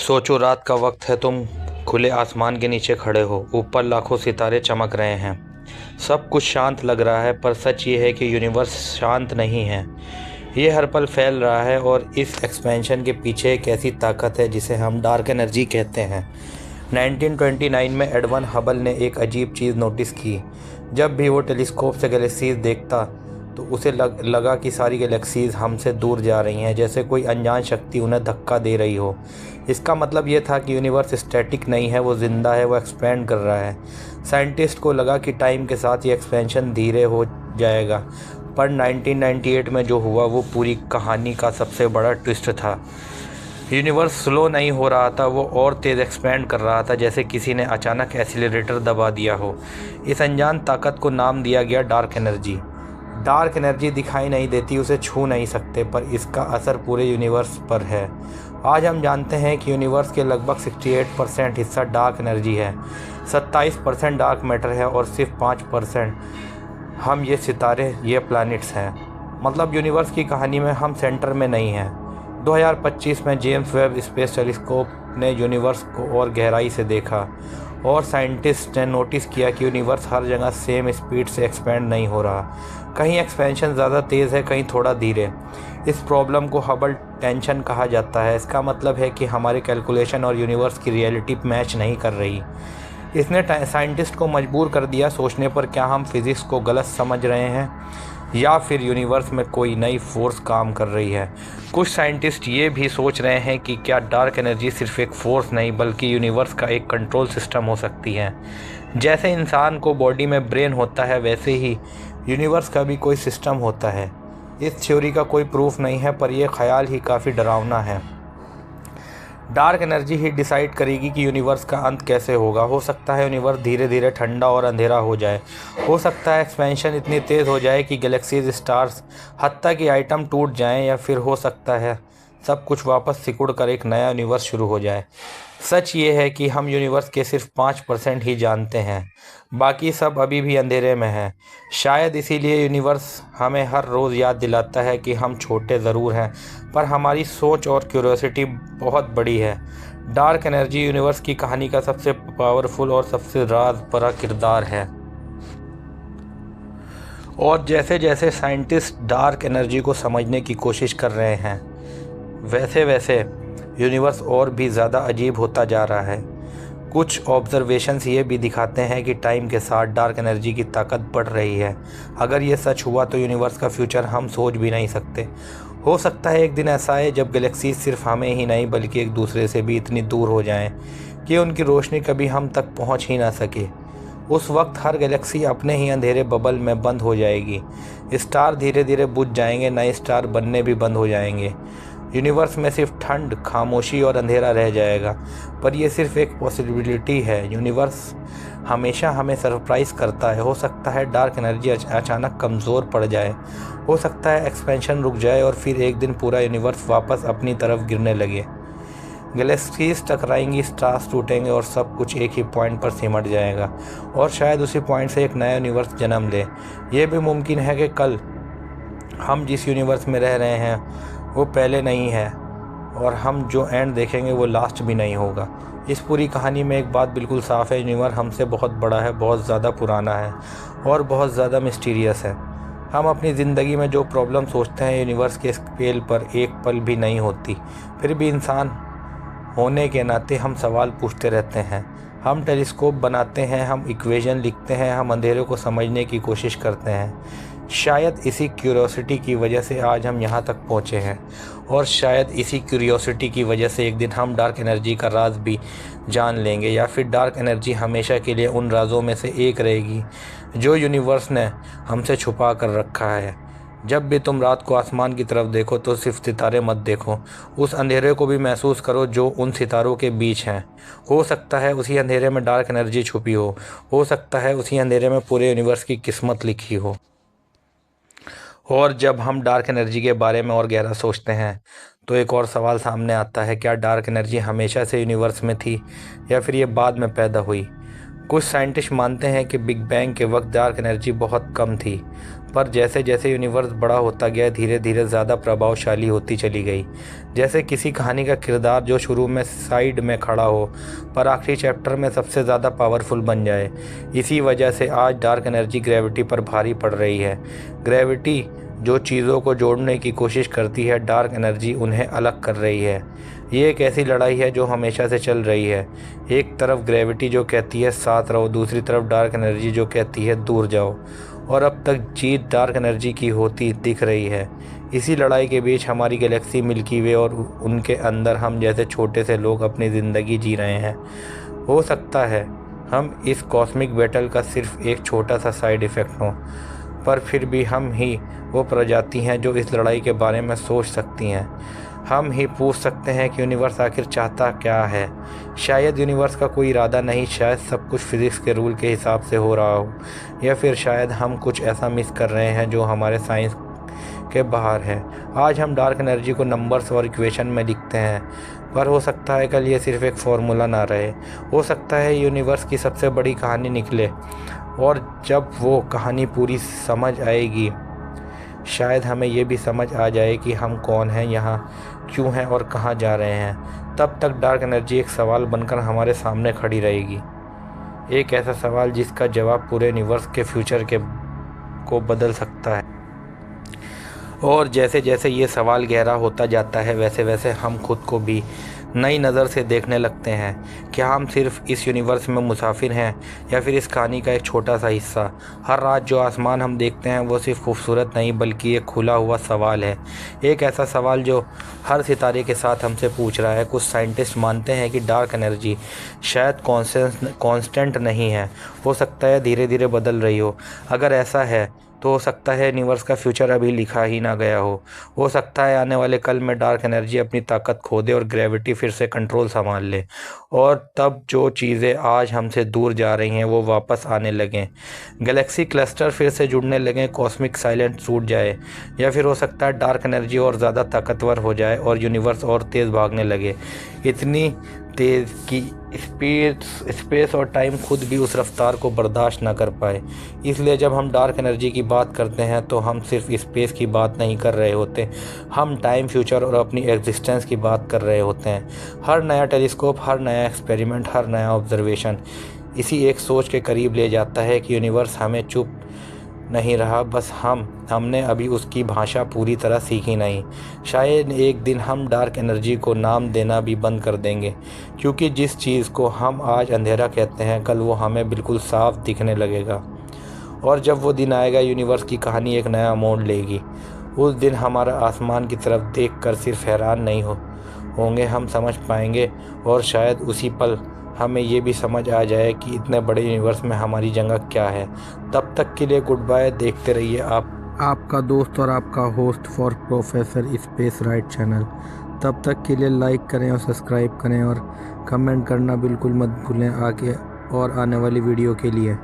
सोचो रात का वक्त है, तुम खुले आसमान के नीचे खड़े हो, ऊपर लाखों सितारे चमक रहे हैं। सब कुछ शांत लग रहा है, पर सच ये है कि यूनिवर्स शांत नहीं है। ये हर पल फैल रहा है और इस एक्सपेंशन के पीछे एक ऐसी ताकत है जिसे हम डार्क एनर्जी कहते हैं। 1929 में एडवन हबल ने एक अजीब चीज़ नोटिस की। जब भी वो टेलीस्कोप से गैलेक्सीज देखता तो उसे लगा कि सारी गैलेक्सीज हमसे दूर जा रही हैं, जैसे कोई अनजान शक्ति उन्हें धक्का दे रही हो। इसका मतलब ये था कि यूनिवर्स स्टैटिक नहीं है, वो ज़िंदा है, वो एक्सपेंड कर रहा है। साइंटिस्ट को लगा कि टाइम के साथ ये एक्सपेंशन धीरे हो जाएगा, पर 1998 में जो हुआ वो पूरी कहानी का सबसे बड़ा ट्विस्ट था। यूनिवर्स स्लो नहीं हो रहा था, वो और तेज़ एक्सपेंड कर रहा था, जैसे किसी ने अचानक एक्सीलरेटर दबा दिया हो। इस अनजान ताकत को नाम दिया गया डार्क एनर्जी। डार्क एनर्जी दिखाई नहीं देती, उसे छू नहीं सकते, पर इसका असर पूरे यूनिवर्स पर है। आज हम जानते हैं कि यूनिवर्स के लगभग 68% हिस्सा डार्क एनर्जी है, 27% डार्क मैटर है और सिर्फ 5% हम ये सितारे, ये प्लैनेट्स हैं। मतलब यूनिवर्स की कहानी में हम सेंटर में नहीं हैं। 2025 में जेम्स वेब स्पेस टेलीस्कोप ने यूनिवर्स को और गहराई से देखा और साइंटिस्ट ने नोटिस किया कि यूनिवर्स हर जगह सेम स्पीड से एक्सपेंड नहीं हो रहा। कहीं एक्सपेंशन ज़्यादा तेज़ है, कहीं थोड़ा धीरे। इस प्रॉब्लम को हबल टेंशन कहा जाता है। इसका मतलब है कि हमारे कैलकुलेशन और यूनिवर्स की रियलिटी मैच नहीं कर रही। इसने साइंटिस्ट को मजबूर कर दिया सोचने पर, क्या हम फिज़िक्स को गलत समझ रहे हैं या फिर यूनिवर्स में कोई नई फोर्स काम कर रही है। कुछ साइंटिस्ट ये भी सोच रहे हैं कि क्या डार्क एनर्जी सिर्फ एक फोर्स नहीं बल्कि यूनिवर्स का एक कंट्रोल सिस्टम हो सकती है। जैसे इंसान को बॉडी में ब्रेन होता है, वैसे ही यूनिवर्स का भी कोई सिस्टम होता है। इस थ्योरी का कोई प्रूफ नहीं है, पर यह ख्याल ही काफ़ी डरावना है। डार्क एनर्जी ही डिसाइड करेगी कि यूनिवर्स का अंत कैसे होगा। हो सकता है यूनिवर्स धीरे धीरे ठंडा और अंधेरा हो जाए, हो सकता है एक्सपेंशन इतनी तेज़ हो जाए कि गैलेक्सीज, स्टार्स, हत्ता कि आइटम टूट जाएं, या फिर हो सकता है सब कुछ वापस सिकुड़ कर एक नया यूनिवर्स शुरू हो जाए। सच ये है कि हम यूनिवर्स के सिर्फ 5% ही जानते हैं, बाकी सब अभी भी अंधेरे में है। शायद इसीलिए यूनिवर्स हमें हर रोज़ याद दिलाता है कि हम छोटे ज़रूर हैं, पर हमारी सोच और क्यूरियोसिटी बहुत बड़ी है। डार्क एनर्जी यूनिवर्स की कहानी का सबसे पावरफुल और सबसे राज भरा किरदार है। और जैसे जैसे साइंटिस्ट डार्क एनर्जी को समझने की कोशिश कर रहे हैं, वैसे वैसे यूनिवर्स और भी ज़्यादा अजीब होता जा रहा है। कुछ ऑब्जर्वेशंस ये भी दिखाते हैं कि टाइम के साथ डार्क एनर्जी की ताकत बढ़ रही है। अगर ये सच हुआ तो यूनिवर्स का फ्यूचर हम सोच भी नहीं सकते। हो सकता है एक दिन ऐसा है जब गैलेक्सीज सिर्फ हमें ही नहीं बल्कि एक दूसरे से भी इतनी दूर हो जाएं कि उनकी रोशनी कभी हम तक पहुंच ही ना सके। उस वक्त हर गैलेक्सी अपने ही अंधेरे बबल में बंद हो जाएगी। स्टार धीरे धीरे बुझ जाएंगे, नए स्टार बनने भी बंद हो जाएंगे। यूनिवर्स में सिर्फ ठंड, खामोशी और अंधेरा रह जाएगा। पर यह सिर्फ एक पॉसिबिलिटी है। यूनिवर्स हमेशा हमें सरप्राइज़ करता है। हो सकता है डार्क एनर्जी अचानक कमज़ोर पड़ जाए, हो सकता है एक्सपेंशन रुक जाए और फिर एक दिन पूरा यूनिवर्स वापस अपनी तरफ गिरने लगे। गैलेक्सीज टकराएंगी, स्टार्स टूटेंगे और सब कुछ एक ही पॉइंट पर सिमट जाएगा, और शायद उसी पॉइंट से एक नया यूनिवर्स जन्म ले। ये भी मुमकिन है कि कल हम जिस यूनिवर्स में रह रहे हैं वो पहले नहीं है, और हम जो एंड देखेंगे वो लास्ट भी नहीं होगा। इस पूरी कहानी में एक बात बिल्कुल साफ़ है, यूनिवर्स हमसे बहुत बड़ा है, बहुत ज़्यादा पुराना है और बहुत ज़्यादा मिस्टीरियस है। हम अपनी ज़िंदगी में जो प्रॉब्लम सोचते हैं यूनिवर्स के स्केल पर एक पल भी नहीं होती। फिर भी इंसान होने के नाते हम सवाल पूछते रहते हैं। हम टेलीस्कोप बनाते हैं, हम इक्वेशन लिखते हैं, हम अंधेरे को समझने की कोशिश करते हैं। शायद इसी क्यूरियोसिटी की वजह से आज हम यहाँ तक पहुँचे हैं, और शायद इसी क्यूरियोसिटी की वजह से एक दिन हम डार्क एनर्जी का राज भी जान लेंगे, या फिर डार्क एनर्जी हमेशा के लिए उन राजों में से एक रहेगी जो यूनिवर्स ने हमसे छुपा कर रखा है। जब भी तुम रात को आसमान की तरफ देखो तो सिर्फ सितारे मत देखो, उस अंधेरे को भी महसूस करो जो उन सितारों के बीच हैं। हो सकता है उसी अंधेरे में डार्क एनर्जी छुपी हो सकता है उसी अंधेरे में पूरे यूनिवर्स की किस्मत लिखी हो। और जब हम डार्क एनर्जी के बारे में और गहरा सोचते हैं तो एक और सवाल सामने आता है, क्या डार्क एनर्जी हमेशा से यूनिवर्स में थी या फिर ये बाद में पैदा हुई। कुछ साइंटिस्ट मानते हैं कि बिग बैंग के वक्त डार्क एनर्जी बहुत कम थी, पर जैसे जैसे यूनिवर्स बड़ा होता गया धीरे धीरे ज़्यादा प्रभावशाली होती चली गई। जैसे किसी कहानी का किरदार जो शुरू में साइड में खड़ा हो पर आखिरी चैप्टर में सबसे ज़्यादा पावरफुल बन जाए। इसी वजह से आज डार्क एनर्जी ग्रेविटी पर भारी पड़ रही है। ग्रेविटी जो चीज़ों को जोड़ने की कोशिश करती है, डार्क एनर्जी उन्हें अलग कर रही है। ये एक ऐसी लड़ाई है जो हमेशा से चल रही है। एक तरफ ग्रेविटी जो कहती है साथ रहो, दूसरी तरफ डार्क एनर्जी जो कहती है दूर जाओ, और अब तक जीत डार्क एनर्जी की होती दिख रही है। इसी लड़ाई के बीच हमारी गैलेक्सी मिल्की वे और उनके अंदर हम जैसे छोटे से लोग अपनी ज़िंदगी जी रहे हैं। हो सकता है हम इस कॉस्मिक बैटल का सिर्फ एक छोटा सा साइड इफ़ेक्ट हो, पर फिर भी हम ही वो प्रजाति हैं जो इस लड़ाई के बारे में सोच सकती हैं। हम ही पूछ सकते हैं कि यूनिवर्स आखिर चाहता क्या है। शायद यूनिवर्स का कोई इरादा नहीं, शायद सब कुछ फिज़िक्स के रूल के हिसाब से हो रहा हो, या फिर शायद हम कुछ ऐसा मिस कर रहे हैं जो हमारे साइंस के बाहर है। आज हम डार्क एनर्जी को नंबर्स और इक्वेशन में लिखते हैं, पर हो सकता है कल ये सिर्फ एक फार्मूला ना रहे। हो सकता है यूनिवर्स की सबसे बड़ी कहानी निकले, और जब वो कहानी पूरी समझ आएगी शायद हमें ये भी समझ आ जाए कि हम कौन हैं, यहाँ क्यों हैं और कहाँ जा रहे हैं। तब तक डार्क एनर्जी एक सवाल बनकर हमारे सामने खड़ी रहेगी, एक ऐसा सवाल जिसका जवाब पूरे यूनिवर्स के फ्यूचर को बदल सकता है। और जैसे जैसे ये सवाल गहरा होता जाता है वैसे वैसे हम खुद को भी नई नज़र से देखने लगते हैं। क्या हम सिर्फ इस यूनिवर्स में मुसाफिर हैं या फिर इस कहानी का एक छोटा सा हिस्सा। हर रात जो आसमान हम देखते हैं वो सिर्फ खूबसूरत नहीं बल्कि एक खुला हुआ सवाल है, एक ऐसा सवाल जो हर सितारे के साथ हमसे पूछ रहा है। कुछ साइंटिस्ट मानते हैं कि डार्क एनर्जी शायद कांस्टेंट नहीं है, हो सकता है धीरे धीरे बदल रही हो। अगर ऐसा है तो हो सकता है यूनिवर्स का फ्यूचर अभी लिखा ही ना गया हो सकता है आने वाले कल में डार्क एनर्जी अपनी ताकत खो दे और ग्रेविटी फिर से कंट्रोल संभाल ले, और तब जो चीज़ें आज हमसे दूर जा रही हैं वो वापस आने लगें। गैलेक्सी क्लस्टर फिर से जुड़ने लगें, कॉस्मिक साइलेंस टूट जाए, या फिर हो सकता है डार्क एनर्जी और ज़्यादा ताकतवर हो जाए और यूनिवर्स और तेज़ भागने लगे, इतनी तेज़ कि स्पेस और टाइम खुद भी उस रफ्तार को बर्दाश्त ना कर पाए। इसलिए जब हम डार्क एनर्जी की बात करते हैं तो हम सिर्फ स्पेस की बात नहीं कर रहे होते, हम टाइम, फ्यूचर और अपनी एग्जिस्टेंस की बात कर रहे होते हैं। हर नया टेलीस्कोप, हर नया एक्सपेरिमेंट, हर नया ऑब्जर्वेशन इसी एक सोच के करीब ले जाता है कि यूनिवर्स हमें चुप नहीं रहा, बस हमने अभी उसकी भाषा पूरी तरह सीखी नहीं। शायद एक दिन हम डार्क एनर्जी को नाम देना भी बंद कर देंगे, क्योंकि जिस चीज़ को हम आज अंधेरा कहते हैं कल वो हमें बिल्कुल साफ दिखने लगेगा। और जब वो दिन आएगा यूनिवर्स की कहानी एक नया मोड़ लेगी। उस दिन हमारा आसमान की तरफ देखकर सिर्फ हैरान नहीं होंगे, हम समझ पाएंगे, और शायद उसी पल हमें ये भी समझ आ जाए कि इतने बड़े यूनिवर्स में हमारी जगह क्या है। तब तक के लिए गुड बाय। देखते रहिए आपका दोस्त और आपका host for professor space right channel. तब तक के लिए लाइक करें और सब्सक्राइब करें और कमेंट करना बिल्कुल मत भूलें आगे और आने वाली वीडियो के लिए।